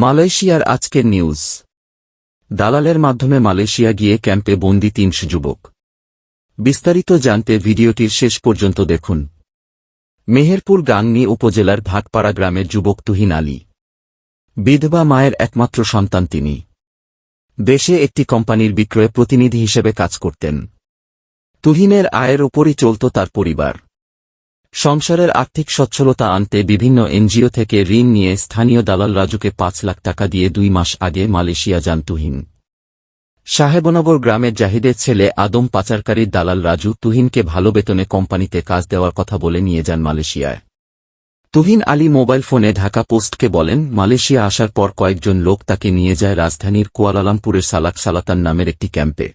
মালয়েশিয়ার আজকের নিউজ। দালালের মাধ্যমে মালয়েশিয়া গিয়ে ক্যাম্পে বন্দী ৩০০ যুবক। বিস্তারিত জানতে ভিডিওটির শেষ পর্যন্ত দেখুন। মেহেরপুর গাংনী উপজেলার ভাটপাড়া গ্রামের যুবক তুহিন আলী। বিধবা মায়ের একমাত্র সন্তান তিনি। দেশে একটি কোম্পানির বিক্রয় প্রতিনিধি হিসেবে কাজ করতেন। তুহিনের আয়ের ওপরই চলত তার পরিবার। সংসারের আর্থিক সচ্ছলতা আনতে বিভিন্ন এনজিও থেকে ঋণ নিয়ে স্থানীয় দালাল রাজুকে ৫ লাখ টাকা দিয়ে ২ মাস আগে মালয়েশিয়া যান তুহিন। সাহেবনগর গ্রামের জাহিদের ছেলে আদম পাচারকারীর দালাল রাজু তুহিনকে ভালো বেতনে কোম্পানিতে কাজ দেওয়ার কথা বলে নিয়ে যান মালয়েশিয়ায়। তুহিন আলী মোবাইল ফোনে ঢাকা পোস্টকে বলেন, মালয়েশিয়া আসার পর কয়েকজন লোক তাকে নিয়ে যায় রাজধানীর কুয়ালালামপুরের সালাক সালাতান নামের একটি ক্যাম্পে।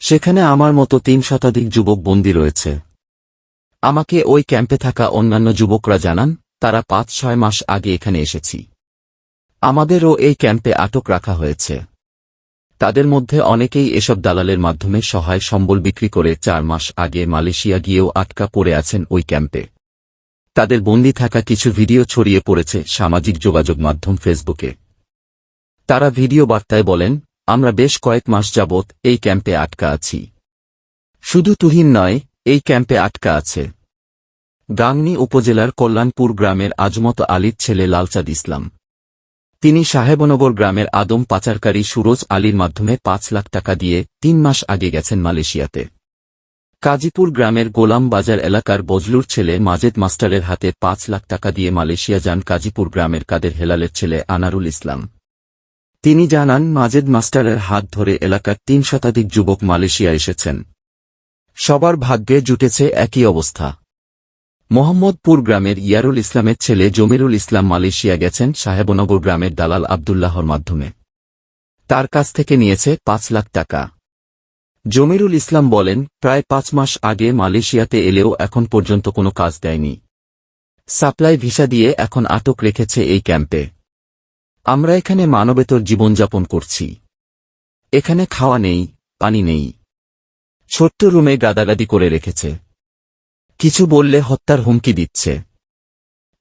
সেখানে আমার মতো ৩ শতাধিক যুবক বন্দী রয়েছে। আমাকে ওই ক্যাম্পে থাকা অন্যান্য যুবকরা জানান, তারা ৫-৬ মাস আগে এখানে এসেছি। আমাদেরও এই ক্যাম্পে আটক রাখা হয়েছে। তাদের মধ্যে অনেকেই এসব দালালের মাধ্যমে সহায় সম্বল বিক্রি করে ৪ মাস আগে মালয়েশিয়া গিয়েও আটকা পড়ে আছেন ওই ক্যাম্পে। তাদের বন্দী থাকা কিছু ভিডিও ছড়িয়ে পড়েছে সামাজিক যোগাযোগ মাধ্যম ফেসবুকে। তারা ভিডিও বার্তায় বলেন, আমরা বেশ কয়েক মাস যাবৎ এই ক্যাম্পে আটকা আছি। শুধু তুহিন নয়, এই ক্যাম্পে আটকা আছে গাংনী উপজেলার কল্যাণপুর গ্রামের আজমত আলীর ছেলে লালচাঁদ ইসলাম। তিনি সাহেবনগর গ্রামের আদম পাচারকারী সুরজ আলীর মাধ্যমে ৫ লাখ টাকা দিয়ে ৩ মাস আগে গেছেন মালয়েশিয়াতে। কাজীপুর গ্রামের গোলাম বাজার এলাকার বজলুর ছেলে মাজেদ মাস্টারের হাতে ৫ লাখ টাকা দিয়ে মালয়েশিয়া যান কাজীপুর গ্রামের কাদের হেলালের ছেলে আনারুল ইসলাম। তিনি জানান, মাজেদ মাস্টারের হাত ধরে এলাকার ৩ শতাধিক যুবক মালয়েশিয়া এসেছেন। সবার ভাগ্যে জুটেছে একই অবস্থা। মোহাম্মদপুর গ্রামের ইয়ারুল ইসলামের ছেলে জমিরুল ইসলাম মালয়েশিয়া গেছেন সাহেবনগর গ্রামের দালাল আবদুল্লাহর মাধ্যমে। তার কাছ থেকে নিয়েছে ৫ লাখ টাকা। জমিরুল ইসলাম বলেন, প্রায় ৫ মাস আগে মালয়েশিয়াতে এলেও এখন পর্যন্ত কোনো কাজ দেয়নি। সাপ্লাই ভিসা দিয়ে এখন আটক রেখেছে এই ক্যাম্পে। আমরা এখানে মানবেতর জীবনযাপন করছি। এখানে খাওয়া নেই, পানি নেই। ছোট্ট রুমে গাদাগাদি করে রেখেছে। কিছু বললে হত্যার হুমকি দিচ্ছে।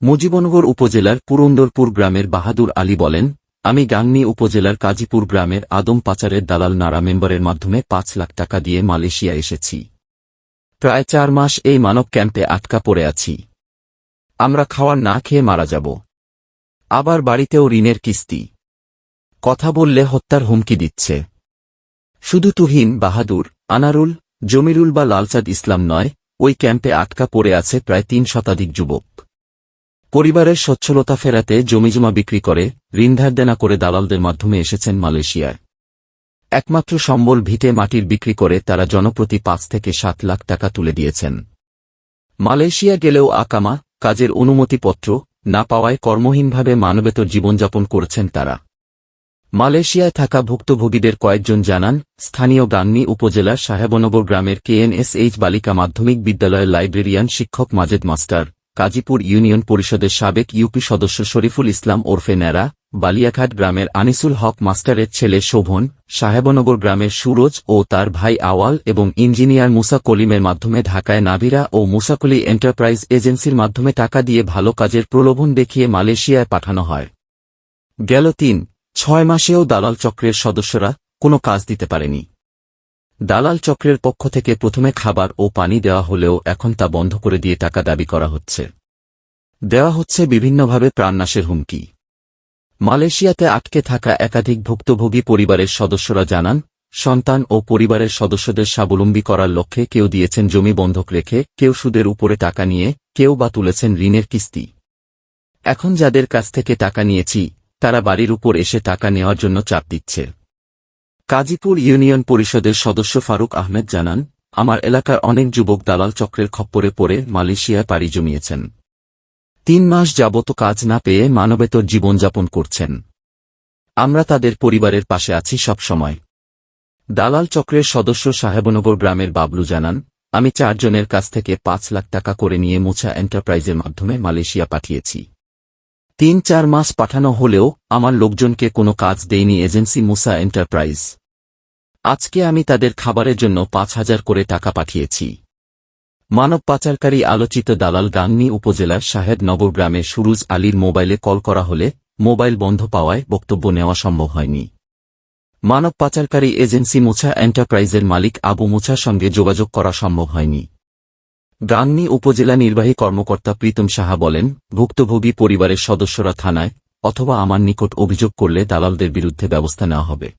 মুজিবনগর উপজেলার পুরন্দরপুর গ্রামের বাহাদুর আলী বলেন, আমি গাংনী উপজেলার কাজীপুর গ্রামের আদম পাচারের দালাল নারা মেম্বারের মাধ্যমে ৫ লাখ টাকা দিয়ে মালয়েশিয়া এসেছি। প্রায় ৪ মাস এই মানব ক্যাম্পে আটকা পড়ে আছি। আমরা খাওয়ার না খেয়ে মারা যাব। আবার বাড়িতেও ঋণের কিস্তি। কথা বললে হত্যার হুমকি দিচ্ছে। শুধু তুহিন, বাহাদুর, আনারুল, জমিরুল বা লালচাঁদ ইসলাম নয়, ওই ক্যাম্পে আটকা পড়ে আছে প্রায় ৩ শতাধিক যুবক। পরিবারের সচ্ছলতা ফেরাতে জমিজমা বিক্রি করে ঋণধার দেনা করে দালালদের মাধ্যমে এসেছেন মালয়েশিয়ায়। একমাত্র সম্বল ভিটে মাটির বিক্রি করে তারা জনপ্রতি ৫ থেকে ৭ লাখ টাকা তুলে দিয়েছেন। মালয়েশিয়া গেলেও আকামা, কাজের অনুমতিপত্র না পাওয়ায় কর্মহীনভাবে মানবেতর জীবনযাপন করেছেন তারা। মালয়েশিয়ায় থাকা ভুক্তভোগীদের কয়েকজন জানান, স্থানীয় গাংনী উপজেলার সাহেবনগর গ্রামের কেএনএসএইচ বালিকা মাধ্যমিক বিদ্যালয়ের লাইব্রেরিয়ান শিক্ষক মাজেদ মাস্টার, কাজীপুর ইউনিয়ন পরিষদের সাবেক ইউপি সদস্য শরীফুল ইসলাম ওরফে ন্যাড়া, বালিয়াঘাট গ্রামের আনিসুল হক মাস্টারের ছেলে শোভন, সাহেবনগর গ্রামের সুরজ ও তার ভাই আওয়াল এবং ইঞ্জিনিয়ার মুসা কলিমের মাধ্যমে ঢাকায় নাভিরা ও মুসাকলি এন্টারপ্রাইজ এজেন্সির মাধ্যমে টাকা দিয়ে ভালো কাজের প্রলোভন দেখিয়ে মালয়েশিয়ায় পাঠানো হয়। গেল ৩-৬ মাসেও দালাল চক্রের সদস্যরা কোনো কাজ দিতে পারেনি। দালাল চক্রের পক্ষ থেকে প্রথমে খাবার ও পানি দেওয়া হলেও এখন তা বন্ধ করে দিয়ে টাকা দাবি করা হচ্ছে। দেওয়া হচ্ছে বিভিন্নভাবে প্রাণনাশের হুমকি। মালয়েশিয়াতে আটকে থাকা একাধিক ভুক্তভোগী পরিবারের সদস্যরা জানান, সন্তান ও পরিবারের সদস্যদের স্বাবলম্বী করার লক্ষ্যে কেউ দিয়েছেন জমি বন্ধক রেখে, কেউ সুদের উপরে টাকা নিয়ে, কেউ বা তুলেছেন ঋণের কিস্তি। এখন যাদের কাছ থেকে টাকা নিয়েছি তারা বাড়ির উপর এসে টাকা নেওয়ার জন্য চাপ দিচ্ছে। কাজীপুর ইউনিয়ন পরিষদের সদস্য ফারুক আহমেদ জানান, আমার এলাকার অনেক যুবক দালাল চক্রের খপ্পরে পড়ে মালয়েশিয়ায় পাড়ি জমিয়েছেন। ৩ মাস যাবত কাজ না পেয়ে মানবেতর জীবনযাপন করছেন। আমরা তাদের পরিবারের পাশে আছি সব সময়। দালাল চক্রের সদস্য সাহেবনগর গ্রামের বাবলু জানান, আমি ৪ জনের কাছ থেকে ৫ লাখ টাকা করে নিয়ে মুসা এন্টারপ্রাইজের মাধ্যমে মালয়েশিয়া পাঠিয়েছি। ৩-৪ মাস পাঠানো হলেও আমার লোকজনকে কোনো কাজ দেয়নি এজেন্সি মুসা এন্টারপ্রাইজ। আজকে আমি তাদের খাবারের জন্য ৫,০০০ করে টাকা পাঠিয়েছি। মানব পাচারকারী আলোচিত দালাল গাংনী উপজেলার সাহেবনগর গ্রামে সুরুজ আলীর মোবাইলে কল করা হলে মোবাইল বন্ধ পাওয়ায় বক্তব্য নেওয়া সম্ভব হয়নি। মানব পাচারকারী এজেন্সি মোছা এন্টারপ্রাইজের মালিক আবু মোছার সঙ্গে যোগাযোগ করা সম্ভব হয়নি। গাংনী উপজেলা নির্বাহী কর্মকর্তা প্রীতম সাহা বলেন, ভুক্তভোগী পরিবারের সদস্যরা থানায় অথবা আমার নিকট অভিযোগ করলে দালালদের বিরুদ্ধে ব্যবস্থা নেওয়া হবে।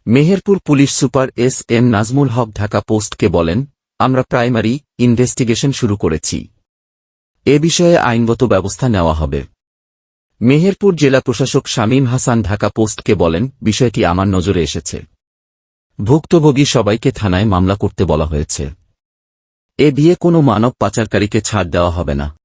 Meherpur police super S M. Nazmul Haque Dhaka পোস্টকে বলেন, আমরা প্রাইমারি ইনভেস্টিগেশন শুরু করেছি। এ বিষয়ে আইনগত ব্যবস্থা নেওয়া হবে। মেহেরপুর জেলা প্রশাসক শামীম হাসান ঢাকা পোস্টকে বলেন, বিষয়টি আমার নজরে এসেছে। ভুক্তভোগী সবাইকে থানায় মামলা করতে বলা হয়েছে। এ দিয়ে কোনো মানব পাচারকারীকে ছাড় দেওয়া হবে না।